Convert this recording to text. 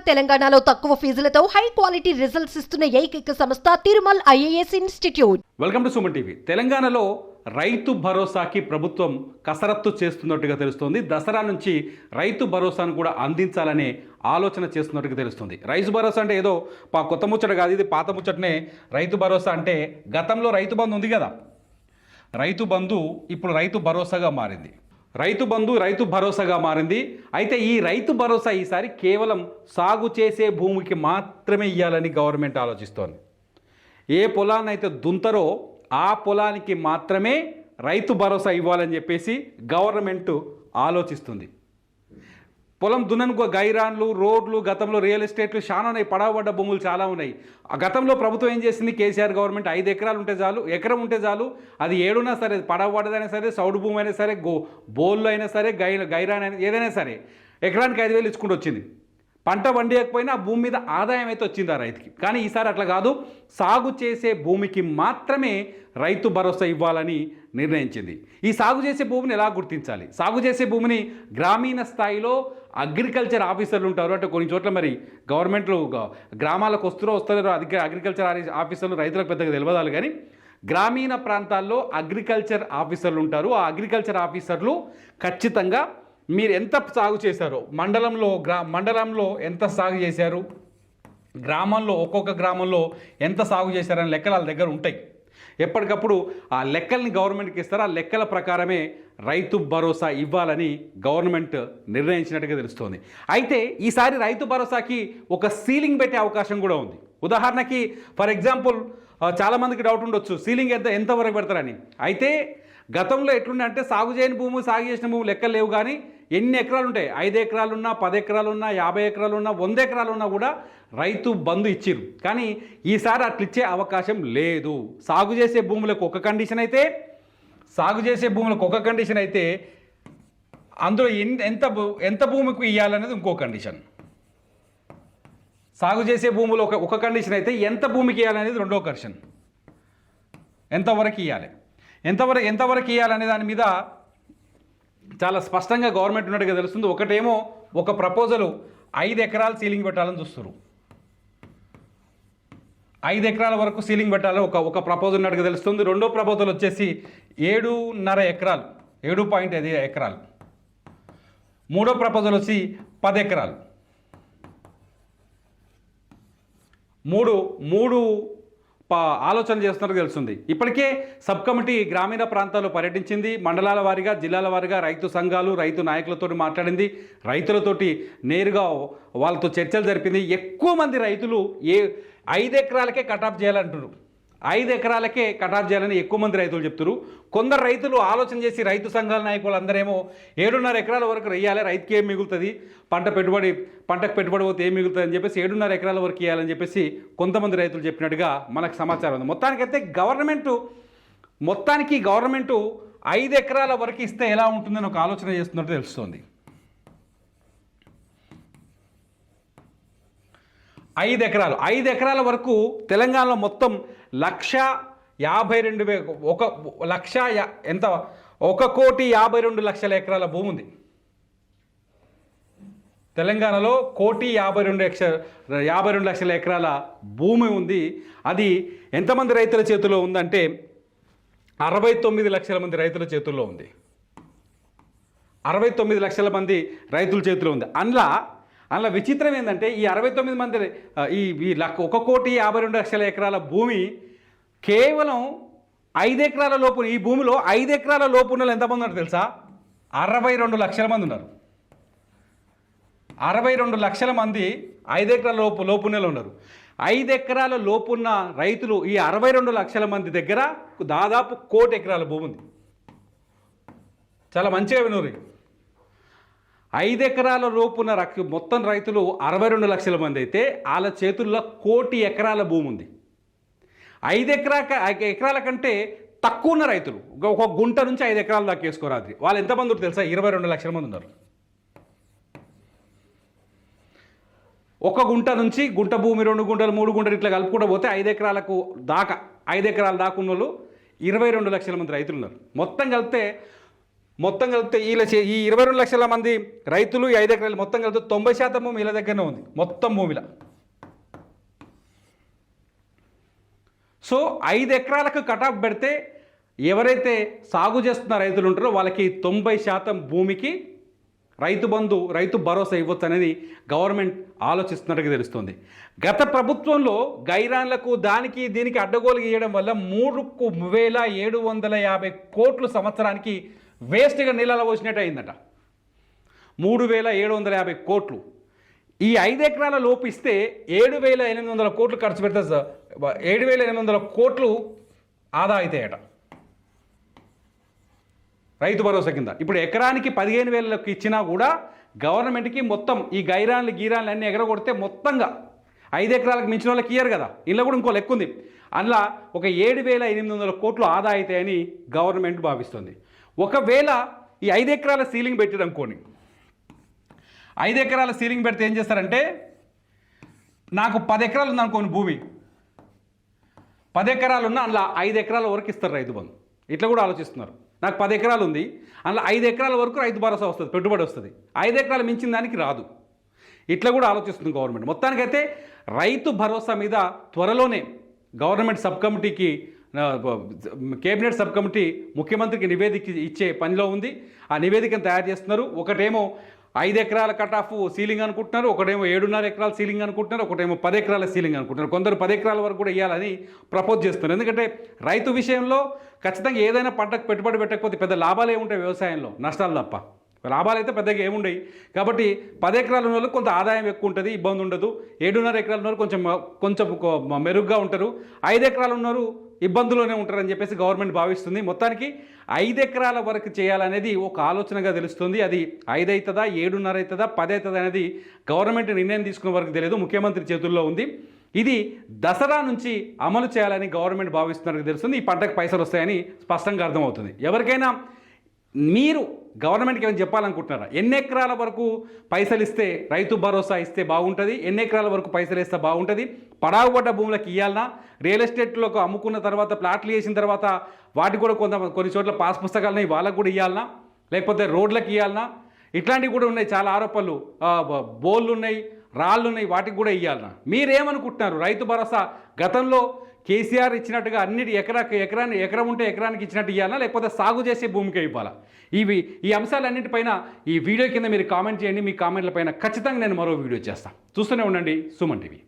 తెలంగాణలో తక్కువ ఫీజులతో high quality results ఇస్తున్న ఏకైక సంస్థ Tirumal IAS institute. Welcome to Suman TV. తెలంగాణలో రైతు భరోసాకి ప్రభుత్వం కసరత్తు చేస్తున్నట్టుగా తెలుస్తోంది. దసరా నుంచి రైతు భరోసాను కూడా అందించాలనే ఆలోచన చేస్తున్నట్టుగా తెలుస్తుంది. రైతు భరోసా అంటే ఏదో కొత్త ముచ్చట కాదు, ఇది పాత ముచ్చటనే. రైతు భరోసా అంటే గతంలో రైతు బంధు ఉంది కదా, రైతు బంధు ఇప్పుడు రైతు భరోసాగా మారింది. రైతు బంధు రైతు భరోసాగా మారింది. అయితే ఈ రైతు భరోసా ఈసారి కేవలం సాగు చేసే భూమికి మాత్రమే ఇవ్వాలని గవర్నమెంట్ ఆలోచిస్తోంది. ఏ పొలాన్ని అయితే దుంతరో ఆ పొలానికి మాత్రమే రైతు భరోసా ఇవ్వాలని చెప్పేసి గవర్నమెంట్ ఆలోచిస్తుంది. పొలం దున్ననుకో గైరాన్లు, రోడ్లు, గతంలో రియల్ ఎస్టేట్లు చాలా ఉన్నాయి, పడవబడ్డ భూములు చాలా ఉన్నాయి. ఆ గతంలో ప్రభుత్వం ఏం చేసింది, కేసీఆర్ గవర్నమెంట్ 5 ఎకరాలు ఉంటే చాలు, ఎకరం ఉంటే చాలు, అది ఏడున్నా సరే, పడవబడ్డదైనా సరే, సౌడు భూమి అయినా సరే, బోళ్ళు అయినా సరే, గైరాన్ అయినా ఏదైనా సరే, ఎకరానికి 5,000 ఇచ్చుకుంటూ వచ్చింది. పంట పండియకపోయినా ఆ భూమి మీద ఆదాయం అయితే వచ్చింది ఆ రైతుకి. కానీ ఈసారి అట్లా కాదు, సాగు చేసే భూమికి మాత్రమే రైతు భరోసా ఇవ్వాలని నిర్ణయించింది. ఈ సాగు చేసే భూమిని ఎలా గుర్తించాలి? సాగు చేసే భూమిని గ్రామీణ స్థాయిలో అగ్రికల్చర్ ఆఫీసర్లు ఉంటారు. అంటే కొన్ని చోట్ల మరి గవర్నమెంట్లు గ్రామాలకు వస్తారో అగ్రికల్చర్ ఆఫీసర్లు రైతులకు పెద్దగా తెలియదాలు, కానీ గ్రామీణ ప్రాంతాల్లో అగ్రికల్చర్ ఆఫీసర్లు ఉంటారు. ఆ అగ్రికల్చర్ ఆఫీసర్లు ఖచ్చితంగా మీరు ఎంత సాగు చేశారో, మండలంలో ఎంత సాగు చేశారు, గ్రామంలో ఒక్కొక్క గ్రామంలో ఎంత సాగు చేశారని లెక్కలు వాళ్ళ దగ్గర ఉంటాయి. ఎప్పటికప్పుడు ఆ లెక్కల్ని గవర్నమెంట్కి ఇస్తారు. ఆ లెక్కల ప్రకారమే రైతు భరోసా ఇవ్వాలని గవర్నమెంట్ నిర్ణయించినట్టుగా తెలుస్తోంది. అయితే ఈసారి రైతు భరోసాకి ఒక సీలింగ్ పెట్టే అవకాశం కూడా ఉంది. ఉదాహరణకి ఫర్ ఎగ్జాంపుల్ చాలామందికి డౌట్ ఉండొచ్చు, సీలింగ్ ఎంతవరకు పెడతారని. అయితే గతంలో ఎట్లుండే అంటే సాగు చేసిన భూమి లెక్కలు లేవు, కానీ ఎన్ని ఎకరాలు ఉంటాయి, 5 ఎకరాలున్నా, 10 ఎకరాలున్నా, 50 ఎకరాలున్నా, 100 ఎకరాలున్నా కూడా రైతు బంధు ఇచ్చిరు. కానీ ఈసారి అట్లిచ్చే అవకాశం లేదు. సాగు చేసే భూములకు ఒక కండిషన్ అయితే, అందులో ఎంత భూమికి ఇవ్వాలనేది ఇంకో కండిషన్. సాగు చేసే భూములు ఒక కండిషన్ అయితే, ఎంత భూమికి ఇవ్వాలనేది రెండో కండిషన్. ఎంతవరకు ఇవ్వాలనే దాని మీద చాలా స్పష్టంగా గవర్నమెంట్ ఉన్నట్టుగా తెలుస్తుంది. ఒకటేమో ఒక ప్రపోజలు 5 ఎకరాలు సీలింగ్ పెట్టాలని చూస్తారు. 5 ఎకరాల వరకు సీలింగ్ పెట్టాలని ఒక ప్రపోజల్ ఉన్నట్టుగా తెలుస్తుంది. రెండో ప్రపోజల్ వచ్చేసి 7.5 ఎకరాలు, 7.5 ఎకరాలు. మూడో ప్రపోజల్ వచ్చి 10 ఎకరాలు. మూడు ఆలోచన చేస్తున్నట్టు తెలుస్తుంది. ఇప్పటికే సబ్ కమిటీ గ్రామీణ ప్రాంతాల్లో పర్యటించింది. మండలాల వారీగా, జిల్లాల వారీగా రైతు సంఘాలు, రైతు నాయకులతో మాట్లాడింది. రైతులతోటి నేరుగా వాళ్ళతో చర్చలు జరిపింది. ఎక్కువ మంది రైతులు 5 ఎకరాలకే కటాఫ్ చేయాలంటున్నారు. 5 ఎకరాలకే కటాఫ్ చేయాలని ఎక్కువ మంది రైతులు చెప్తున్నారు. కొందరు రైతులు ఆలోచన చేసి రైతు సంఘాల నాయకులు అందరేమో 7.5 ఎకరాల వరకు వెయ్యాలి, రైతుకి ఏం మిగులుతుంది, పంటకు పెట్టుబడి పోతే ఏం మిగులుతుంది అని చెప్పేసి 7.5 ఎకరాల వరకు ఇవ్వాలని చెప్పేసి కొంతమంది రైతులు చెప్పినట్టుగా మనకు సమాచారం ఉంది. మొత్తానికి గవర్నమెంటు 5 ఎకరాల వరకు ఇస్తే ఎలా ఉంటుందని ఒక ఆలోచన చేస్తున్నట్టు తెలుస్తోంది. 5 ఎకరాల వరకు తెలంగాణలో మొత్తం 1,52,000 ఎకరాల భూమి ఉంది. తెలంగాణలో 1,52,00,000 ఎకరాల భూమి ఉంది. అది ఎంతమంది రైతుల చేతిలో ఉందంటే 69 లక్షల మంది రైతుల చేతుల్లో ఉంది. 69 లక్షల మంది రైతుల చేతిలో ఉంది. అందులో విచిత్రం ఏంటంటే ఈ 69 మంది 1,52,00,000 ఎకరాల భూమి కేవలం 5 ఎకరాల లోపు, ఈ భూమిలో 5 ఎకరాల లోపు ఉన్న ఎంతమంది ఉన్నారు తెలుసా? 62 లక్షల మంది ఉన్నారు. 62 లక్షల మంది 5 ఎకరాల లోపునే ఉన్నారు. 5 ఎకరాల లోపున్న రైతులు ఈ 62 లక్షల మంది దగ్గర దాదాపు 1 కోటి ఎకరాల భూమి ఉంది. చాలా మంచిగా వినూరి. 5 ఎకరాల లోపున్న మొత్తం రైతులు 62 లక్షల మంది అయితే వాళ్ళ చేతుల్లో 1 కోటి ఎకరాల భూమి ఉంది. 5 ఎకరాల కంటే తక్కువ ఉన్న రైతులు ఒక గుంట నుంచి 5 ఎకరాల దాకా వేసుకోరాదు. వాళ్ళు ఎంతమంది తెలుసా? 22 లక్షల మంది ఉన్నారు. ఒక గుంట నుంచి గుంట భూమి, 2 గుంటలు, 3 గుంటలు ఇట్లా కలుపుకుంటూ పోతే 5 ఎకరాల దాకా ఉన్న వాళ్ళు 22 లక్షల మంది రైతులు ఉన్నారు. మొత్తం కలిపితే మొత్తం కలిపితే ఈ 22 లక్షల మంది రైతులు ఈ 5 ఎకరాలు మొత్తం కలిపితే 90% భూమి వీళ్ళ దగ్గరనే ఉంది మొత్తం భూమిలో. సో 5 ఎకరాలకు కటాఫ్ పెడితే ఎవరైతే సాగు చేస్తున్న రైతులు ఉంటారో వాళ్ళకి 90% భూమికి రైతు బంధు రైతు భరోసా ఇవ్వచ్చు అనేది గవర్నమెంట్ ఆలోచిస్తున్నట్టుగా తెలుస్తుంది. గత ప్రభుత్వంలో గైరాన్లకు దానికి దీనికి అడ్డగోలు గీయడం వల్ల 3,750 కోట్లు సంవత్సరానికి వేస్ట్గా నీళ్ళలో పోసినట్టు అయిందట. 3,750 కోట్లు. ఈ 5 ఎకరాల లోపు ఇస్తే 7,800 కోట్లు ఖర్చు పెడితే 7,800 కోట్లు ఆదా అవుతాయట రైతు భరోసా కింద. ఇప్పుడు ఎకరానికి 15,000 ఇచ్చినా కూడా గవర్నమెంట్కి మొత్తం ఈ గైరాన్లు గీరాన్లు అన్నీ ఎగరగొడితే మొత్తంగా 5 ఎకరాలకు మించిన వాళ్ళకి ఇయ్యరు కదా, ఇలా కూడా ఇంకో లెక్క ఉంది. అందులో ఒక 7,800 కోట్లు ఆదా అవుతాయని గవర్నమెంట్ భావిస్తుంది. ఒకవేళ ఈ 5 ఎకరాల సీలింగ్ పెట్టిరనుకోండి, 5 ఎకరాల సీలింగ్ పెడితే ఏం చేస్తారంటే, నాకు 10 ఎకరాలు ఉందనుకోండి భూమి, 10 ఎకరాలు ఉన్న అందులో 5 ఎకరాల వరకు ఇస్తారు రైతు బంధు. ఇట్లా కూడా ఆలోచిస్తున్నారు. నాకు 10 ఎకరాలు ఉంది, అందులో 5 ఎకరాల వరకు రైతు భరోసా వస్తుంది, పెట్టుబడి వస్తుంది, 5 ఎకరాలు మించిన దానికి రాదు. ఇట్లా కూడా ఆలోచిస్తుంది గవర్నమెంట్. మొత్తానికైతే రైతు భరోసా మీద త్వరలోనే గవర్నమెంట్ సబ్ కమిటీకి కేబినెట్ సబ్ కమిటీ ముఖ్యమంత్రికి నివేదిక ఇచ్చే పనిలో ఉంది. ఆ నివేదికను తయారు చేస్తున్నారు. ఒకటేమో 5 ఎకరాల కటాఫ్ సీలింగ్ అనుకుంటున్నారు, ఒకటేమో 7.5 ఎకరాల సీలింగ్ అనుకుంటున్నారు, ఒకటేమో 10 ఎకరాల సీలింగ్ అనుకుంటున్నారు. కొందరు 10 ఎకరాల వరకు కూడా ఇవ్వాలని ప్రపోజ్ చేస్తున్నారు. ఎందుకంటే రైతు విషయంలో ఖచ్చితంగా ఏదైనా పంటకు పెట్టుబడి పెట్టకపోతే పెద్ద లాభాలు ఏముంటాయి, వ్యవసాయంలో నష్టాలు తప్ప, లాభాలు అయితే పెద్దగా ఏముండయి. కాబట్టి 10 ఎకరాల ఉన్న వాళ్ళకి కొంత ఆదాయం ఎక్కువ ఉంటుంది, ఇబ్బంది ఉండదు. 7.5 ఎకరాల ఉన్నవారు కొంచెం మెరుగ్గా ఉంటారు, 5 ఎకరాలు ఉన్నవారు ఇబ్బందులోనే ఉంటారని చెప్పేసి గవర్నమెంట్ భావిస్తుంది. మొత్తానికి 5 ఎకరాల వరకు చేయాలనేది ఒక ఆలోచనగా తెలుస్తుంది. అది 5 అవుతుందా, 7.5 అవుతుందా, 10 అవుతుందా అనేది గవర్నమెంట్ నిర్ణయం తీసుకునే వరకు తెలియదు, ముఖ్యమంత్రి చేతుల్లో ఉంది. ఇది దసరా నుంచి అమలు చేయాలని గవర్నమెంట్ భావిస్తున్నట్టు తెలుస్తుంది. ఈ పంటకు పైసలు వస్తాయని స్పష్టంగా అర్థమవుతుంది. ఎవరికైనా మీరు గవర్నమెంట్కి ఏమైనా చెప్పాలనుకుంటున్నారా, ఎన్ని ఎకరాల వరకు పైసలు ఇస్తే రైతు భరోసా ఇస్తే బాగుంటుంది, ఎన్ని ఎకరాల వరకు పైసలు ఇస్తే బాగుంటుంది, పడావుపడ్డ భూములకు ఇవ్వాలన్నా, రియల్ ఎస్టేట్లోకి అమ్ముకున్న తర్వాత ప్లాట్లు వేసిన తర్వాత వాటికి కూడా కొన్ని చోట్ల పాస్ పుస్తకాలని వాళ్ళకు కూడా ఇవ్వాలన్నా, లేకపోతే రోడ్లకు ఇవ్వాలన్నా, ఇట్లాంటివి కూడా ఉన్నాయి. చాలా ఆరోపణలు, బోళ్ళు ఉన్నాయి, రాళ్ళు ఉన్నాయి, వాటికి కూడా ఇవ్వాలన్నా. మీరేమనుకుంటున్నారు? రైతు భరోసా గతంలో కేసీఆర్ ఇచ్చినట్టుగా అన్నిటి ఎకరం ఉంటే ఎకరానికి ఇచ్చినట్టు ఇవ్వాలా, లేకపోతే సాగు చేసే భూమికే ఇవ్వాలా? ఈ అంశాలన్నింటిపైన ఈ వీడియో కింద మీరు కామెంట్ చేయండి. మీ కామెంట్ల పైన ఖచ్చితంగా నేను మరో వీడియో చేస్తాను. చూస్తూనే ఉండండి సుమన్ టీవీ.